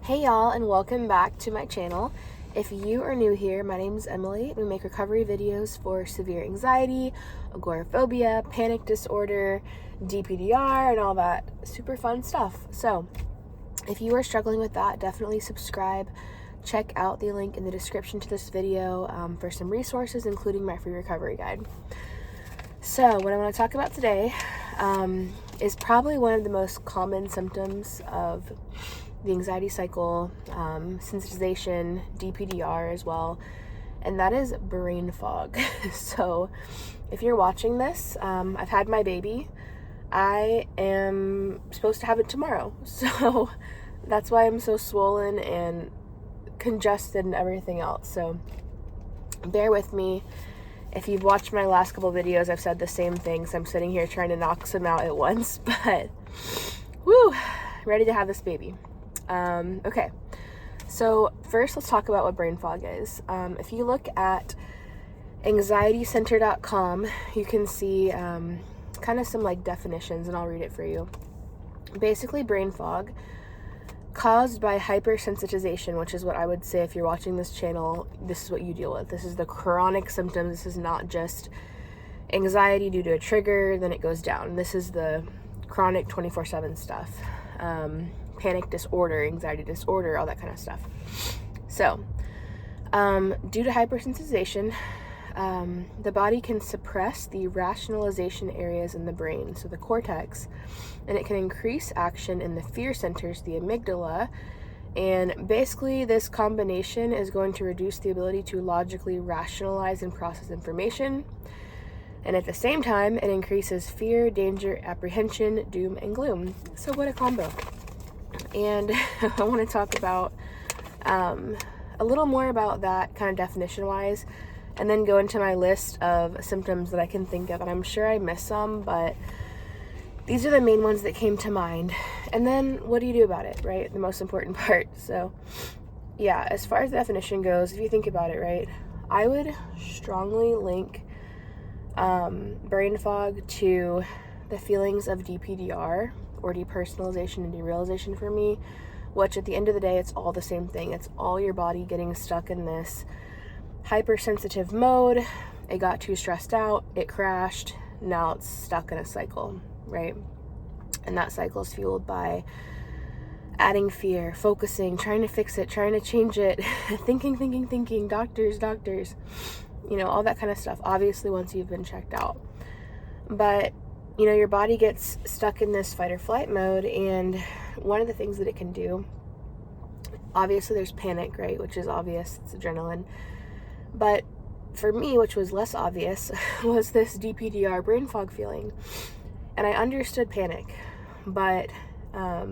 Hey y'all, and welcome back to my channel. If you are new here, my name is Emily. We make recovery videos for severe anxiety, agoraphobia, panic disorder, DPDR, and all that super fun stuff. So if you are struggling with that, definitely subscribe. Check out the link in the description to this video for some resources, including my free recovery guide. So what I want to talk about today is probably one of the most common symptoms of the anxiety cycle, sensitization, DPDR as well, and that is brain fog. So if you're watching this, I've had my baby. I am supposed to have it tomorrow, so that's why I'm so swollen and congested and everything else. So bear with me. If you've watched my last couple videos, I've said the same thing, so I'm sitting here trying to knock some out at once, but woo, ready to have this baby. Okay, so first let's talk about what brain fog is. If you look at anxietycenter.com, you can see kind of some like definitions, and I'll read it for you. Basically, brain fog caused by hypersensitization, which is what I would say if you're watching this channel, this is what you deal with. This is the chronic symptoms. This is not just anxiety due to a trigger, then it goes down. This is the chronic 24/7 stuff. Panic disorder, anxiety disorder, all that kind of stuff. So, due to hypersensitization, the body can suppress the rationalization areas in the brain, so the cortex, and it can increase action in the fear centers, the amygdala, and basically this combination is going to reduce the ability to logically rationalize and process information, and at the same time, it increases fear, danger, apprehension, doom, and gloom. So what a combo. And I want to talk about a little more about that kind of definition-wise, and then go into my list of symptoms that I can think of. And I'm sure I missed some, but these are the main ones that came to mind. And then what do you do about it, right? The most important part. So yeah, as far as the definition goes, if you think about it, right, I would strongly link brain fog to the feelings of DPDR, or depersonalization and derealization for me, which at the end of the day, it's all the same thing. It's all your body getting stuck in this hypersensitive mode. It got too stressed out, it crashed, now it's stuck in a cycle, right? And that cycle is fueled by adding fear, focusing, trying to fix it, trying to change it, thinking, doctors, you know, all that kind of stuff, obviously once you've been checked out. But you know, your body gets stuck in this fight or flight mode, and one of the things that it can do, obviously there's panic, right, which is obvious, it's adrenaline, but for me, which was less obvious, was this DPDR brain fog feeling. And I understood panic, but I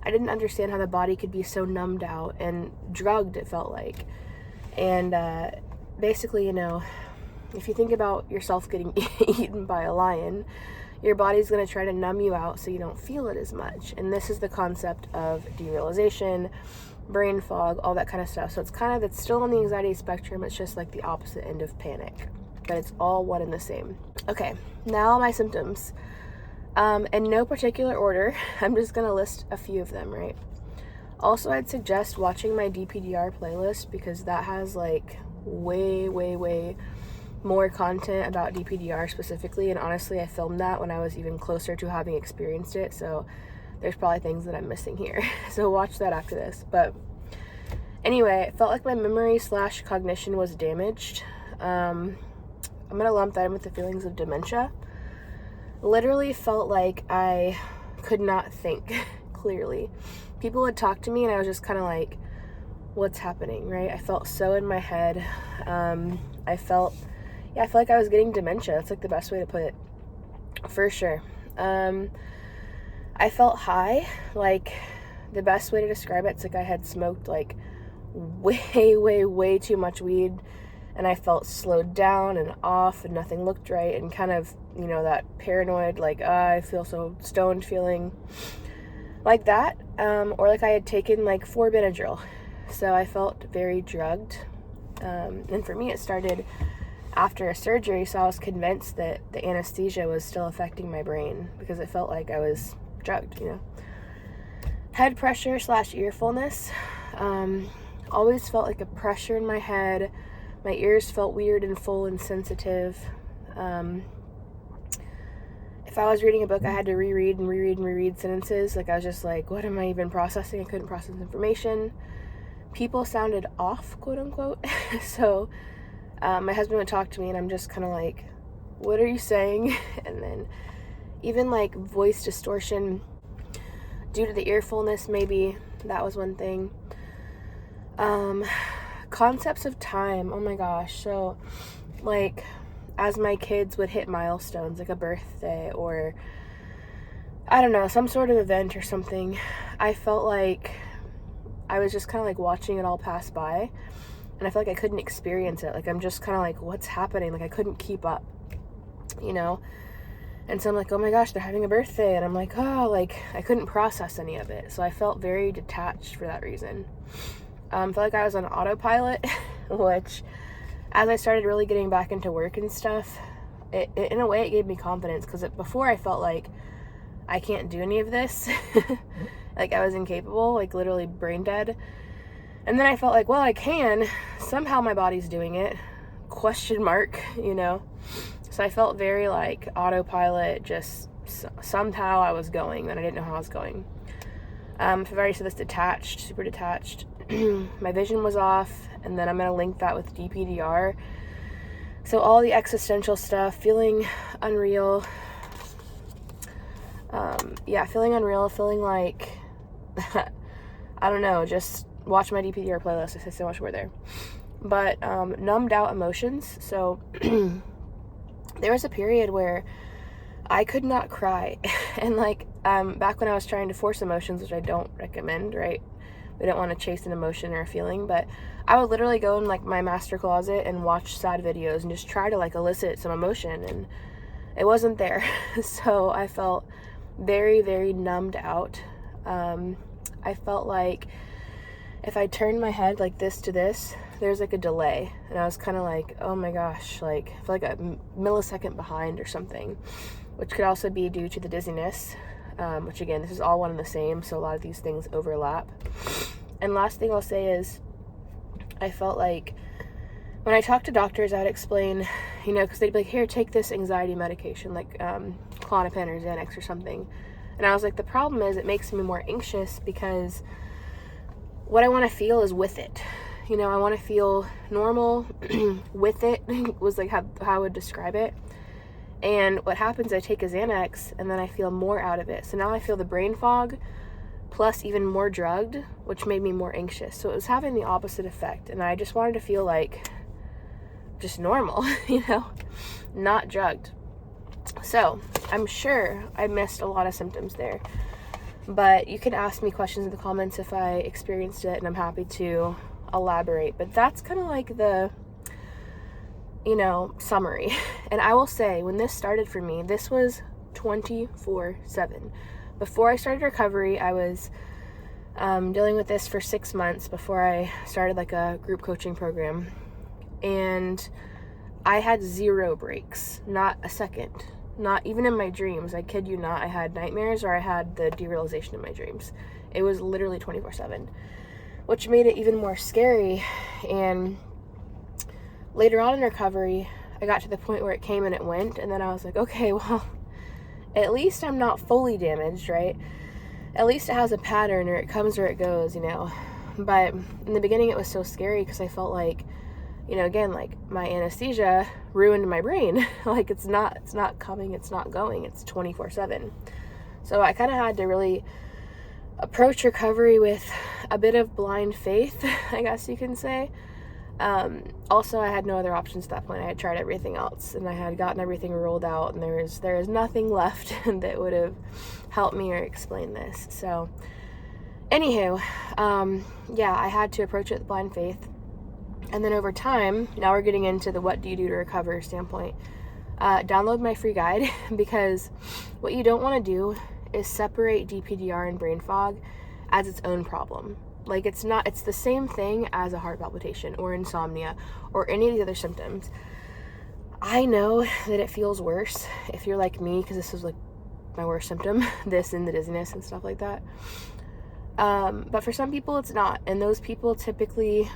didn't understand how the body could be so numbed out and drugged, it felt like. And basically, you know, if you think about yourself getting eaten by a lion, your body's going to try to numb you out so you don't feel it as much. And this is the concept of derealization, brain fog, all that kind of stuff. So it's still on the anxiety spectrum. It's just like the opposite end of panic, but it's all one and the same. Okay, now my symptoms. In no particular order, I'm just going to list a few of them, right? Also, I'd suggest watching my DPDR playlist, because that has like way more content about DPDR specifically, and honestly I filmed that when I was even closer to having experienced it, so there's probably things that I'm missing here. So watch that after this. But anyway, it felt like my memory / cognition was damaged. I'm gonna lump that in with the feelings of dementia. Literally felt like I could not think clearly. People would talk to me and I was just kind of like, what's happening, right? I felt so in my head. I feel like I was getting dementia. That's like the best way to put it, for sure. I felt high. Like, the best way to describe it, it's like I had smoked like way too much weed, and I felt slowed down and off, and nothing looked right, and kind of, you know, that paranoid, like, I feel so stoned feeling like that, or like I had taken like 4 Benadryl. So I felt very drugged, and for me it started after a surgery, so I was convinced that the anesthesia was still affecting my brain, because it felt like I was drugged, you know. Head pressure / ear fullness. Always felt like a pressure in my head. My ears felt weird and full and sensitive. If I was reading a book, I had to reread sentences. Like, I was just like, what am I even processing? I couldn't process information. People sounded off, quote unquote. So my husband would talk to me and I'm just kind of like, what are you saying? And then even like voice distortion due to the ear fullness, maybe that was one thing. Concepts of time, oh my gosh. So like, as my kids would hit milestones, like a birthday or I don't know, some sort of event or something, I felt like I was just kind of like watching it all pass by, and I felt like I couldn't experience it. Like, I'm just kind of like, what's happening? Like, I couldn't keep up, you know? And so I'm like, oh my gosh, they're having a birthday, and I'm like, oh, like, I couldn't process any of it. So I felt very detached for that reason. I felt like I was on autopilot, which, as I started really getting back into work and stuff, it in a way, it gave me confidence, because before I felt like I can't do any of this. Like, I was incapable, like literally brain dead. And then I felt like, well, I can. Somehow my body's doing it. Question mark, you know? So I felt very like autopilot, just somehow I was going, and I didn't know how I was going. I've already said this, detached, super detached. My vision was off, and then I'm going to link that with DPDR. So all the existential stuff, feeling unreal. Feeling unreal, feeling like, I don't know, just watch my DPDR playlist. I say so much more there. But numbed out emotions. So there was a period where I could not cry. And like, back when I was trying to force emotions, which I don't recommend, right? We don't want to chase an emotion or a feeling, but I would literally go in like my master closet and watch sad videos and just try to like elicit some emotion, and it wasn't there. So I felt very, very numbed out. I felt like if I turned my head like this to this, there's like a delay, and I was kind of like, oh my gosh, like I feel like a millisecond behind or something, which could also be due to the dizziness, which again, this is all one and the same, so a lot of these things overlap. And last thing I'll say is, I felt like when I talked to doctors, I would explain, you know, because they'd be like, here, take this anxiety medication, like Klonopin or Xanax or something. And I was like, the problem is it makes me more anxious, because what I want to feel is with it. You know, I want to feel normal with it, was like how I would describe it. And what happens, I take a Xanax and then I feel more out of it. So now I feel the brain fog plus even more drugged, which made me more anxious. So it was having the opposite effect. And I just wanted to feel like just normal, you know, not drugged. So I'm sure I missed a lot of symptoms there, but you can ask me questions in the comments if I experienced it, and I'm happy to elaborate. But that's kind of like the, you know, summary. And I will say, when this started for me, this was 24/7. Before I started recovery, I was dealing with this for 6 months before I started like a group coaching program, and I had 0 breaks, not a second, not even in my dreams. I kid you not, I had nightmares or I had the derealization in my dreams. It was literally 24/7, which made it even more scary. And later on in recovery, I got to the point where it came and it went, and then I was like, okay, well, at least I'm not fully damaged, right? At least it has a pattern, or it comes or it goes, you know. But in the beginning, it was so scary because I felt like, you know, again, like my anesthesia ruined my brain. Like it's not coming, it's not going, it's 24/7. So I kind of had to really approach recovery with a bit of blind faith, I guess you can say. Also, I had no other options at that point. I had tried everything else, and I had gotten everything rolled out, and there is nothing left that would have helped me or explained this. So anywho, I had to approach it with blind faith. And then over time, now we're getting into the what do you do to recover standpoint. Download my free guide, because what you don't want to do is separate DPDR and brain fog as its own problem. Like, it's the same thing as a heart palpitation or insomnia or any of the other symptoms. I know that it feels worse if you're like me, because this was like my worst symptom, this and the dizziness and stuff like that. But for some people it's not, and those people typically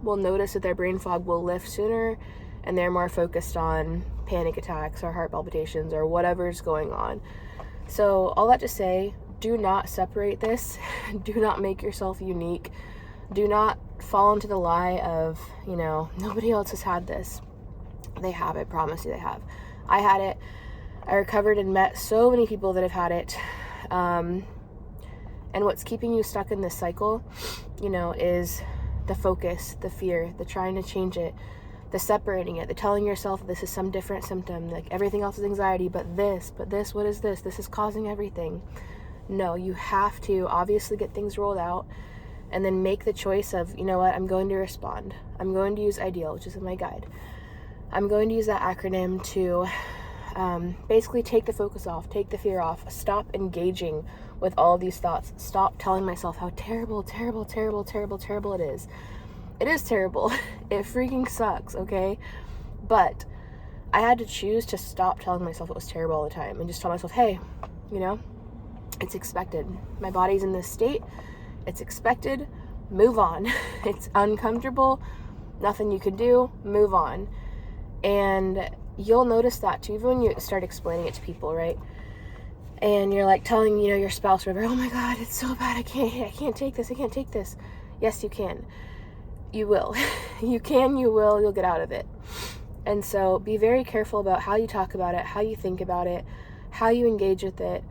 will notice that their brain fog will lift sooner, and they're more focused on panic attacks or heart palpitations or whatever's going on. So all that to say, do not separate this. Do not make yourself unique. Do not fall into the lie of, nobody else has had this. They have, I promise you they have. I had it. I recovered and met so many people that have had it. And what's keeping you stuck in this cycle, is the focus, the fear, the trying to change it, the separating it, the telling yourself this is some different symptom, like everything else is anxiety, but this, what is this? This is causing everything. No, you have to obviously get things rolled out and then make the choice of, I'm going to respond. I'm going to use IDEAL, which is in my guide. I'm going to use that acronym to basically take the focus off, take the fear off, stop engaging with all of these thoughts, stop telling myself how terrible, terrible, terrible, terrible, terrible it is. It is terrible. It freaking sucks, okay? But I had to choose to stop telling myself it was terrible all the time and just tell myself, hey, it's expected. My body's in this state. It's expected. Move on. It's uncomfortable. Nothing you can do. Move on. And you'll notice that too, even when you start explaining it to people, right? And you're like telling, your spouse, or whatever, oh my God, it's so bad. I can't take this. I can't take this. Yes, you can. You will. You can, you will. You'll get out of it. And so be very careful about how you talk about it, how you think about it, how you engage with it.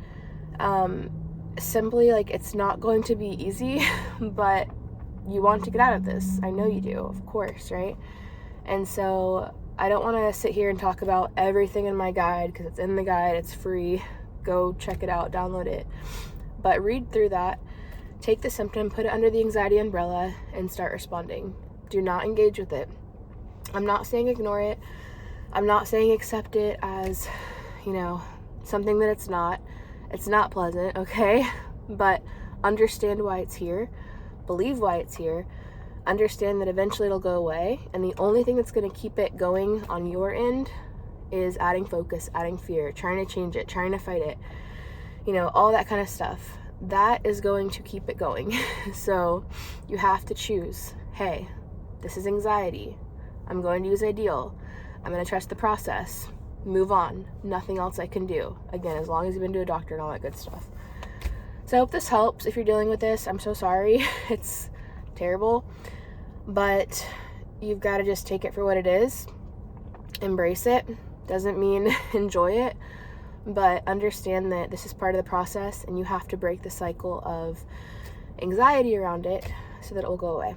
Simply, it's not going to be easy, but you want to get out of this. I know you do, of course, right? And so I don't want to sit here and talk about everything in my guide, because it's in the guide, it's free. Go check it out, download it. But read through that, take the symptom, put it under the anxiety umbrella, and start responding. Do not engage with it. I'm not saying ignore it. I'm not saying accept it as, something that it's not. It's not pleasant, okay? But understand why it's here. Believe why it's here. Understand that eventually it'll go away. And the only thing that's going to keep it going on your end is adding focus, adding fear, trying to change it, trying to fight it. All that kind of stuff. That is going to keep it going. So you have to choose, hey, this is anxiety. I'm going to use IDEAL. I'm going to trust the process. Move on. Nothing else I can do. Again, as long as you've been to a doctor and all that good stuff. So I hope this helps. If you're dealing with this, I'm so sorry. It's terrible. But you've got to just take it for what it is. Embrace it. Doesn't mean enjoy it. But understand that this is part of the process, and you have to break the cycle of anxiety around it so that it will go away.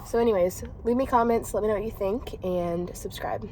So anyways, leave me comments, let me know what you think, and subscribe.